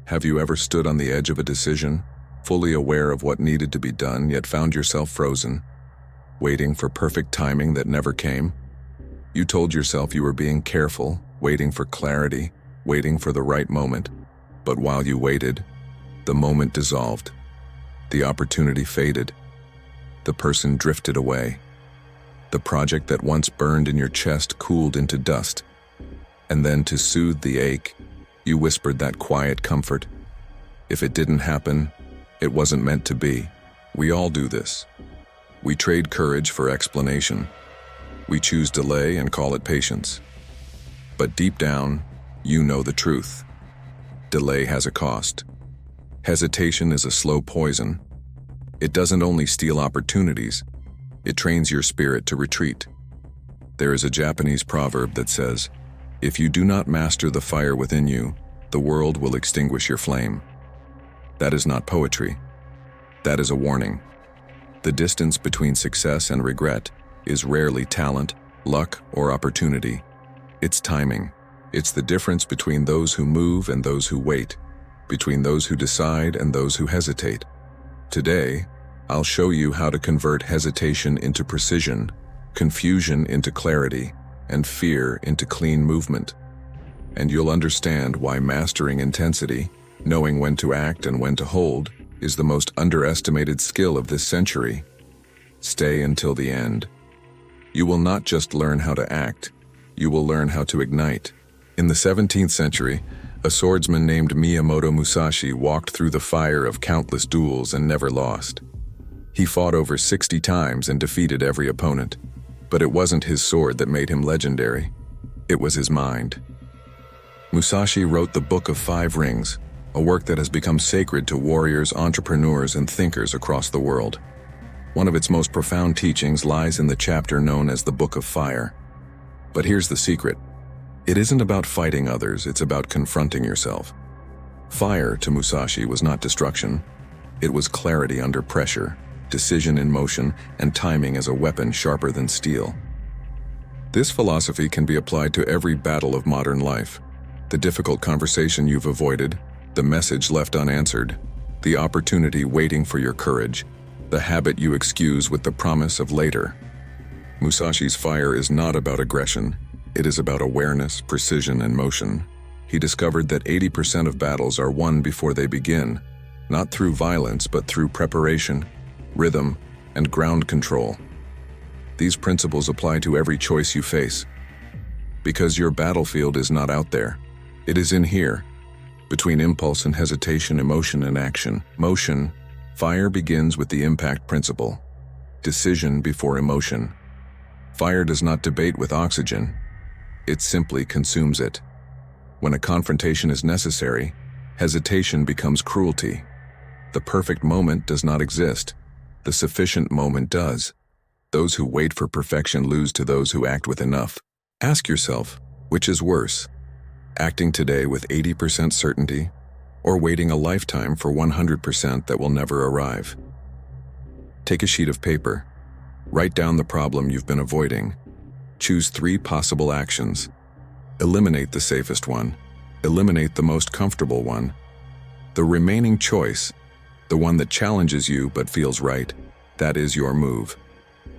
Have you ever stood on the edge of a decision, fully aware of what needed to be done, yet found yourself frozen, waiting for perfect timing that never came? You told yourself you were being careful, waiting for clarity, waiting for the right moment. But while you waited, the moment dissolved. The opportunity faded. The person drifted away. The project that once burned in your chest cooled into dust. And then, to soothe the ache, you whispered that quiet comfort. If it didn't happen, it wasn't meant to be. We all do this. We trade courage for explanation. We choose delay and call it patience. But deep down, you know the truth. Delay has a cost. Hesitation is a slow poison. It doesn't only steal opportunities, it trains your spirit to retreat. There is a Japanese proverb that says, "If you do not master the fire within you, the world will extinguish your flame." That is not poetry. That is a warning. The distance between success and regret is rarely talent, luck, or opportunity. It's timing. It's the difference between those who move and those who wait, between those who decide and those who hesitate. Today, I'll show you how to convert hesitation into precision, confusion into clarity, and fear into clean movement. And you'll understand why mastering intensity, knowing when to act and when to hold, is the most underestimated skill of this century. Stay until the end. You will not just learn how to act, you will learn how to ignite. In the 17th century, a swordsman named Miyamoto Musashi walked through the fire of countless duels and never lost. He fought over 60 times and defeated every opponent. But it wasn't his sword that made him legendary. It was his mind. Musashi wrote the Book of Five Rings, a work that has become sacred to warriors, entrepreneurs, and thinkers across the world. One of its most profound teachings lies in the chapter known as the Book of Fire. But here's the secret. It isn't about fighting others, it's about confronting yourself. Fire to Musashi was not destruction. It was clarity under pressure, decision in motion, and timing as a weapon sharper than steel. This philosophy can be applied to every battle of modern life. The difficult conversation you've avoided, the message left unanswered, the opportunity waiting for your courage, the habit you excuse with the promise of later. Musashi's fire is not about aggression. It is about awareness, precision, and motion. He discovered that 80% of battles are won before they begin, not through violence but through preparation, rhythm, and ground control. These principles apply to every choice you face. Because your battlefield is not out there. It is in here, between impulse and hesitation, emotion and action. Motion, fire begins with the impact principle. Decision before emotion. Fire does not debate with oxygen. It simply consumes it. When a confrontation is necessary, hesitation becomes cruelty. The perfect moment does not exist. The sufficient moment does. Those who wait for perfection lose to those who act with enough. Ask yourself, which is worse? Acting today with 80% certainty, or waiting a lifetime for 100% that will never arrive? Take a sheet of paper. Write down the problem you've been avoiding. Choose 3 possible actions. Eliminate the safest one. Eliminate the most comfortable one. The remaining choice, the one that challenges you but feels right, that is your move.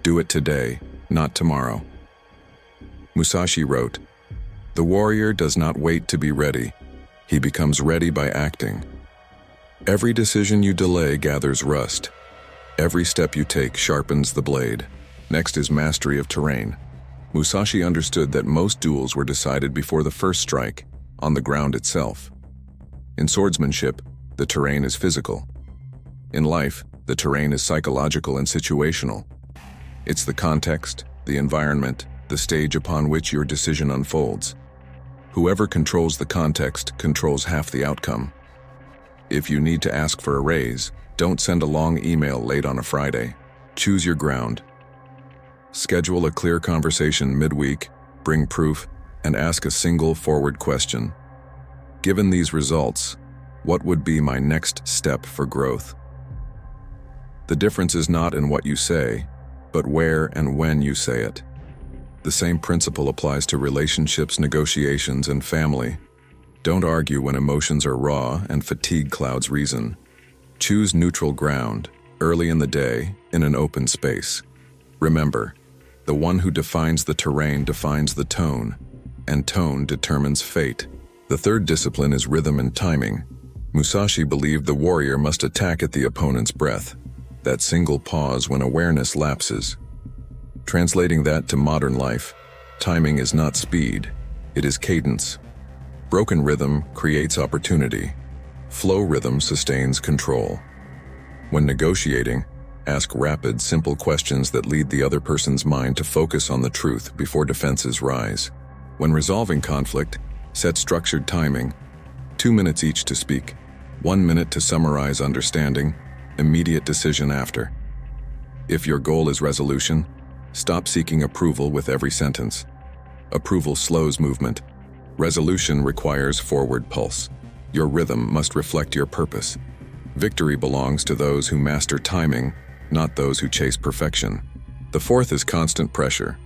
Do it today, not tomorrow. Musashi wrote, "The warrior does not wait to be ready. He becomes ready by acting. Every decision you delay gathers rust. Every step you take sharpens the blade." Next is mastery of terrain. Musashi understood that most duels were decided before the first strike, on the ground itself. In swordsmanship, the terrain is physical. In life, the terrain is psychological and situational. It's the context, the environment, the stage upon which your decision unfolds. Whoever controls the context controls half the outcome. If you need to ask for a raise, don't send a long email late on a Friday. Choose your ground. Schedule a clear conversation midweek, bring proof, and ask a single forward question. Given these results, what would be my next step for growth? The difference is not in what you say, but where and when you say it. The same principle applies to relationships, negotiations, and family. Don't argue when emotions are raw and fatigue clouds reason. Choose neutral ground, early in the day, in an open space. Remember, the one who defines the terrain defines the tone, and tone determines fate. The third discipline is rhythm and timing. Musashi believed the warrior must attack at the opponent's breath, that single pause when awareness lapses. Translating that to modern life, timing is not speed, it is cadence. Broken rhythm creates opportunity. Flow rhythm sustains control. When negotiating, ask rapid, simple questions that lead the other person's mind to focus on the truth before defenses rise. When resolving conflict, set structured timing, 2 minutes each to speak, 1 minute to summarize understanding, immediate decision after. If your goal is resolution, stop seeking approval with every sentence. Approval slows movement. Resolution requires forward pulse. Your rhythm must reflect your purpose. Victory belongs to those who master timing, not those who chase perfection. The fourth is constant pressure.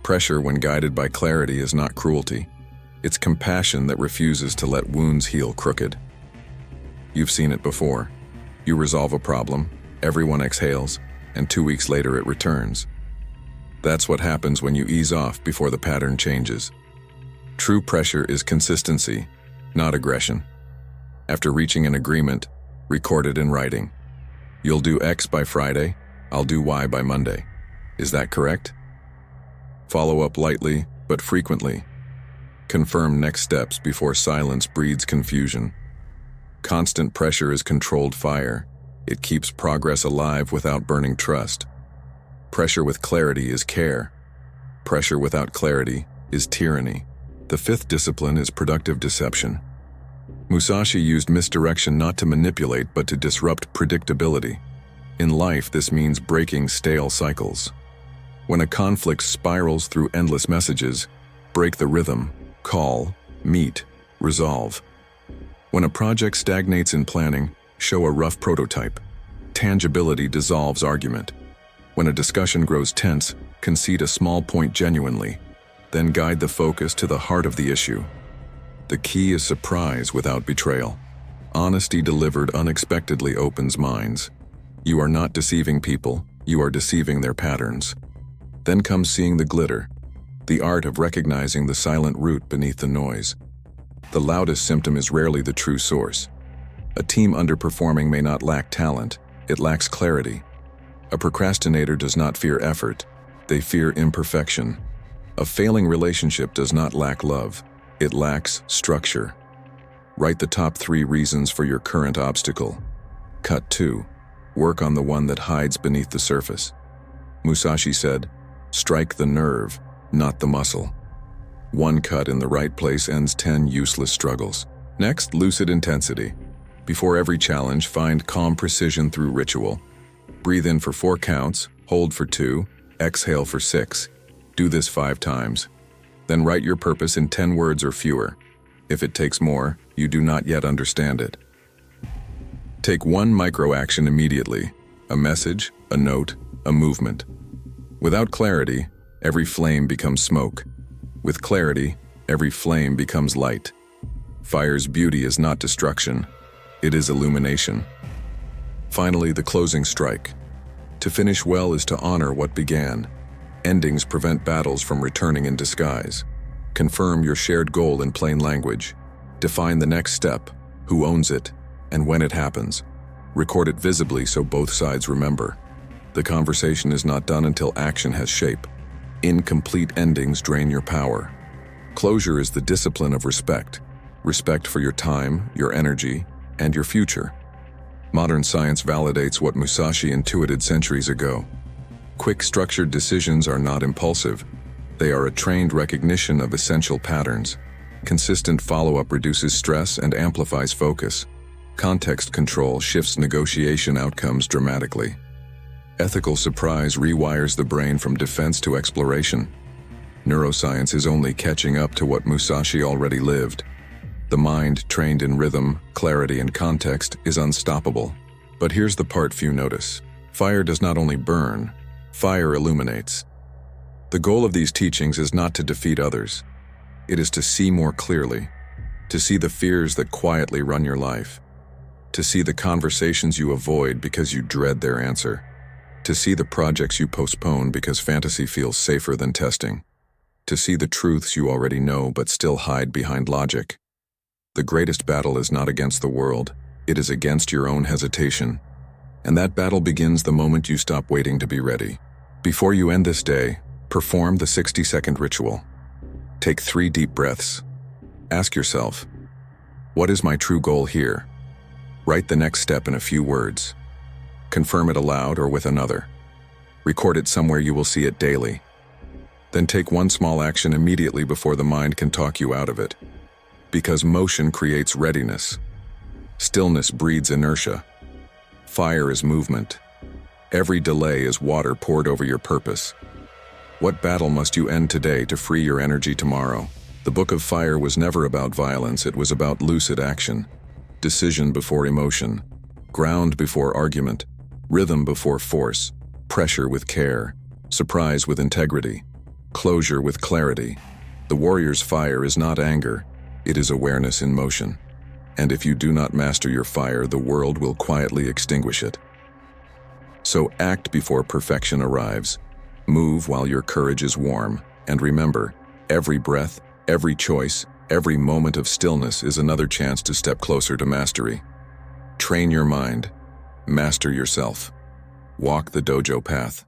Pressure, when guided by clarity, is not cruelty. It's compassion that refuses to let wounds heal crooked. You've seen it before. You resolve a problem, everyone exhales, and 2 weeks later it returns. That's what happens when you ease off before the pattern changes. True pressure is consistency, not aggression. After reaching an agreement, record it in writing. You'll do X by Friday, I'll do Y by Monday. Is that correct? Follow up lightly, but frequently. Confirm next steps before silence breeds confusion. Constant pressure is controlled fire. It keeps progress alive without burning trust. Pressure with clarity is care. Pressure without clarity is tyranny. The fifth discipline is productive deception. Musashi used misdirection not to manipulate but to disrupt predictability. In life, this means breaking stale cycles. When a conflict spirals through endless messages, break the rhythm, call, meet, resolve. When a project stagnates in planning, show a rough prototype. Tangibility dissolves argument. When a discussion grows tense, concede a small point genuinely, then guide the focus to the heart of the issue. The key is surprise without betrayal. Honesty delivered unexpectedly opens minds. You are not deceiving people, you are deceiving their patterns. Then comes seeing the glitter, the art of recognizing the silent root beneath the noise. The loudest symptom is rarely the true source. A team underperforming may not lack talent, it lacks clarity. A procrastinator does not fear effort, they fear imperfection. A failing relationship does not lack love, it lacks structure. Write the top 3 reasons for your current obstacle. Cut 2. Work on the one that hides beneath the surface. Musashi said, strike the nerve, not the muscle. One cut in the right place ends 10 useless struggles. Next, lucid intensity. Before every challenge, find calm precision through ritual. Breathe in for 4 counts, hold for 2, exhale for 6. Do this 5 times. Then write your purpose in 10 words or fewer. If it takes more, you do not yet understand it. Take one micro-action immediately, a message, a note, a movement. Without clarity, every flame becomes smoke. With clarity, every flame becomes light. Fire's beauty is not destruction, it is illumination. Finally, the closing strike. To finish well is to honor what began. Endings prevent battles from returning in disguise. Confirm your shared goal in plain language. Define the next step, who owns it, and when it happens. Record it visibly so both sides remember. The conversation is not done until action has shape. Incomplete endings drain your power. Closure is the discipline of respect. Respect for your time, your energy, and your future. Modern science validates what Musashi intuited centuries ago. Quick, structured decisions are not impulsive. They are a trained recognition of essential patterns. Consistent follow-up reduces stress and amplifies focus. Context control shifts negotiation outcomes dramatically. Ethical surprise rewires the brain from defense to exploration. Neuroscience is only catching up to what Musashi already lived. The mind, trained in rhythm, clarity, and context, is unstoppable. But here's the part few notice. Fire does not only burn, fire illuminates. The goal of these teachings is not to defeat others. It is to see more clearly. to see the fears that quietly run your life, to see the conversations you avoid because you dread their answer, to see the projects you postpone because fantasy feels safer than testing, to see the truths you already know but still hide behind logic. The greatest battle is not against the world, it is against your own hesitation. And that battle begins the moment you stop waiting to be ready. Before you end this day, perform the 60-second ritual. Take 3 deep breaths. Ask yourself, what is my true goal here? Write the next step in a few words. Confirm it aloud or with another. Record it somewhere you will see it daily. Then take one small action immediately before the mind can talk you out of it. Because motion creates readiness. Stillness breeds inertia. Fire is movement. Every delay is water poured over your purpose. What battle must you end today to free your energy tomorrow? The Book of Fire was never about violence, it was about lucid action. Decision before emotion. Ground before argument. Rhythm before force. Pressure with care. Surprise with integrity. Closure with clarity. The warrior's fire is not anger, it is awareness in motion. And if you do not master your fire, the world will quietly extinguish it. So act before perfection arrives. Move while your courage is warm. And remember, every breath, every choice, every moment of stillness is another chance to step closer to mastery. Train your mind. Master yourself. Walk the dojo path.